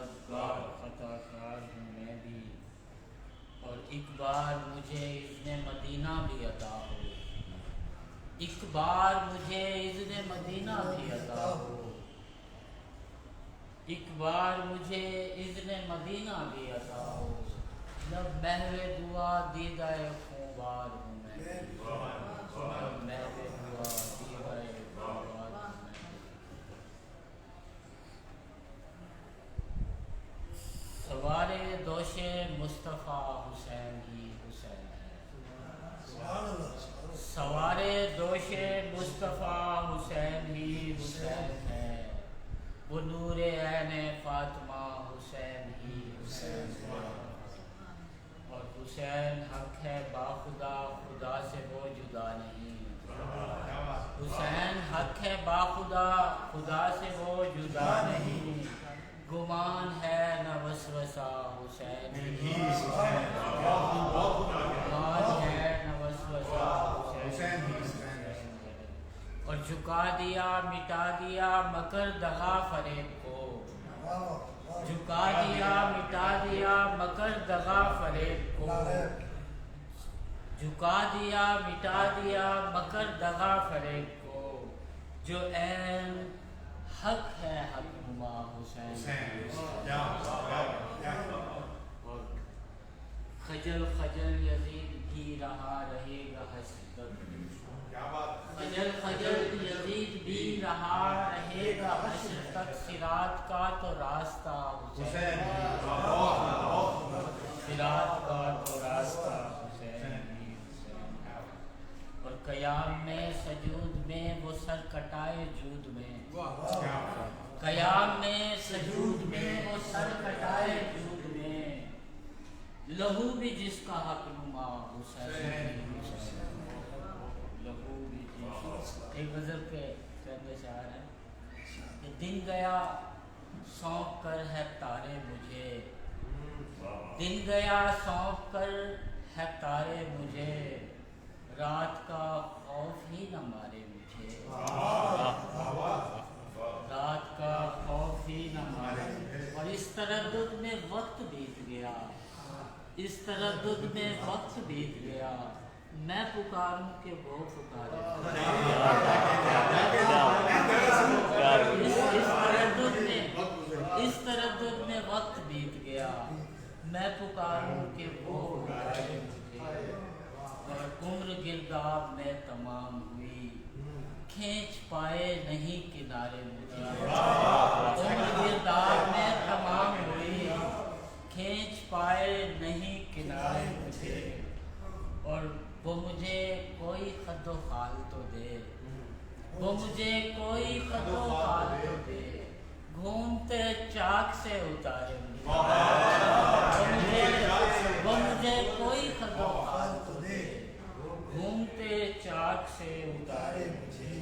طلبگار خطا کار ہوں میں بھی، اور ایک بار مجھے اذن مدینہ بھی عطا ہو، ایک بار مجھے اذن مدینہ بھی عطا ہو، ایک بار مجھے اذن مدینہ بھی عطا ہو، لب محو دعا دیدہ خونبار ہوں میں بھی، لب محو دعا دیدہ خونبار ہوں میں بھی۔ سوارے دوش مصطفیٰ حسین ہی حسین ہے، سوارے دوش مصطفیٰ حسین ہی حسین ہے، وہ نور عین فاطمہ حسین ہی حسین ہے، اور حسین حق ہے باخدا خدا سے وہ جدا نہیں، حسین حق ہے باخدا خدا سے وہ جدا نہیں، گمان ہے نہ وسوسہ حسین ہی حسین ہے، گمان ہے نہ وسوسہ حسین ہی حسین ہے، اور جھکا دیا مٹا دیا مکر دغا فریب کو، جھکا دیا مٹا دیا مکر دغا فریب کو، جھکا دیا مٹا دیا مکر دغا فریب کو، جو عین حق ہے حق نما حسین، اور خجل خجل یزید بھی رہا رہے گا حشر تک، خجل خجل یزید بھی رہا رہے گا حشر تک، صراط کا تو راستہ حسین، صراط کا تو راستہ حسین، اور قیام میں سجود میں وہ سر کٹائے جود میں، قیام میں سجود میں وہ سر کٹائے جود میں، لہو بھی جس کا حق نما حسین، لہو بھی جس، ایک غزل کے چند اشعار ہیں کہ دن گیا سونپ کر ہے تارے مجھے، دن گیا سونپ کر ہے تارے مجھے، رات کا خوف ہی نہ مارے مجھے، رات کا خوف ہی نہ مارے، اور اس تردد میں وقت بیت گیا، اس تردد میں وقت بیت گیا، میں پکاروں کہ وہ پکارے، اس تردد میں وقت بیت گیا، میں پکاروں کہ وہ پکارے مجھے، اور عمر گرداب میں تمام ہوئی، کھینچ پائے نہیں کنارے مجھے، عمر گرداب میں تمام ہوئی، کھینچ پائے نہیں کنارے مجھے، اور وہ مجھے کوئی خد و خال تو دے، وہ مجھے کوئی خد و خال تو دے، گھومتے چاک سے اتارے مجھے، وہ مجھے کوئی خد و خال تو دے، گھومتے چاک سے اتارے مجھے،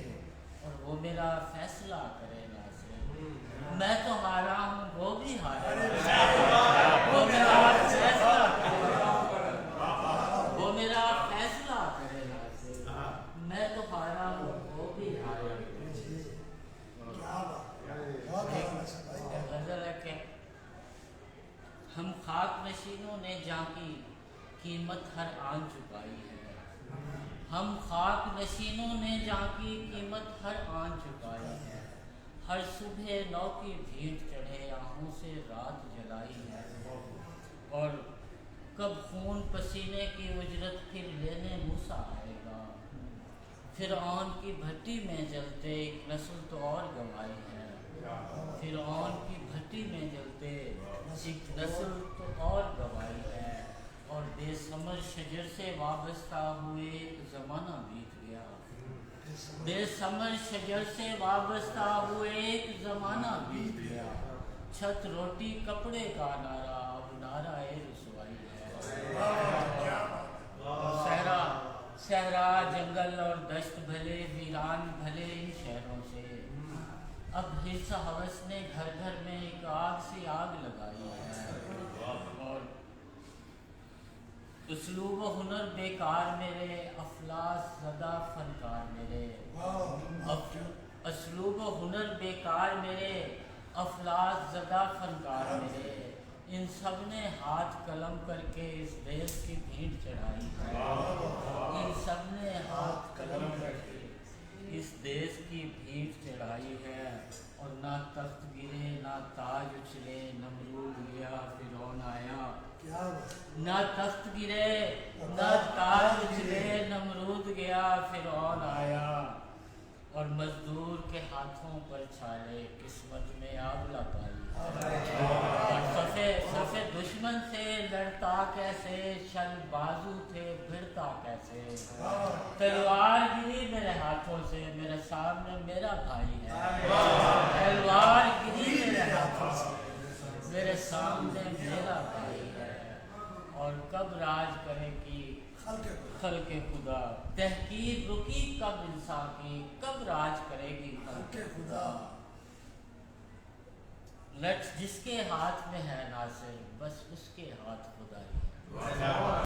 اور وہ میرا فیصلہ کرے ناصر، میں تو ہارا ہوں وہ بھی ہارا ہے، وہ میرا فیصلہ کرے، وہ میرا فیصلہ کرے ناصر، میں تو ہارا ہوں وہ بھی ہارا ہے۔ غزل ہے کہ ہم خاک نشینوں نے جہاں کی قیمت ہر آن چکائی ہے، ہم خاک نشینوں نے جہاں کی قیمت ہر آن چکائی ہے، ہر صبح نو کی بھیٹ چڑھے آہوں سے رات جلائی ہے، اور کب خون پسینے کی اجرت پھر لینے موسیٰ آئے گا، فرعون کی بھٹی میں جلتے ایک نسل تو اور گوائی ہے، فرعون کی بھٹی میں جلتے ایک نسل تو اور گوائی ہے، اور بے ثمر شجر سے وابستہ ہوئے ایک زمانہ بیت گیا، بے ثمر شجر سے وابستہ ہوئے ایک زمانہ بیت گیا، چھت روٹی کپڑے کا نعرہ اب نعرہ رسوائی ہے، صحرا جنگل اور دشت بھلے ویران بھلے ان شہروں سے، اب حرص ہوس نے گھر گھر میں ایک آگ سی آگ لگائی ہے، اور اسلوب و ہنر بیکار میرے افلاس زدہ فنکار میرے، اسلوب و ہنر بیکار میرے افلاس زدہ فنکار میرے، ان سب نے ہاتھ قلم کر کے اس دیس کی بھیٹ چڑھائی ہے، ان سب نے ہاتھ قلم کر کے اس دیس کی بھیٹ چڑھائی ہے، اور نہ تخت گرے نہ تاج اچھلے، نمرود گیا فرعون آیا، نہ تخت گرے نہ تاج اچھلے، نمرود گیا فرعون آیا، اور مزدور کے ہاتھوں پر چھالے قسمت میں آبلا پائی، اور صفے دشمن سے لڑتا کیسے، شل بازو تھے بھڑتا کیسے، تلوار گری میرے ہاتھوں سے، میرے سامنے میرا بھائی ہے، تلوار گری میرے ہاتھوں سے، میرے سامنے میرا بھائی ہے، اور کب راج کرے گی خلق خدا، تحقیر رکی کب انسان کی، کب راج کرے گی خلق خدا، لٹ جس کے ہاتھ میں ہے ناصر، بس اس کے ہاتھ خدا ہی ہے۔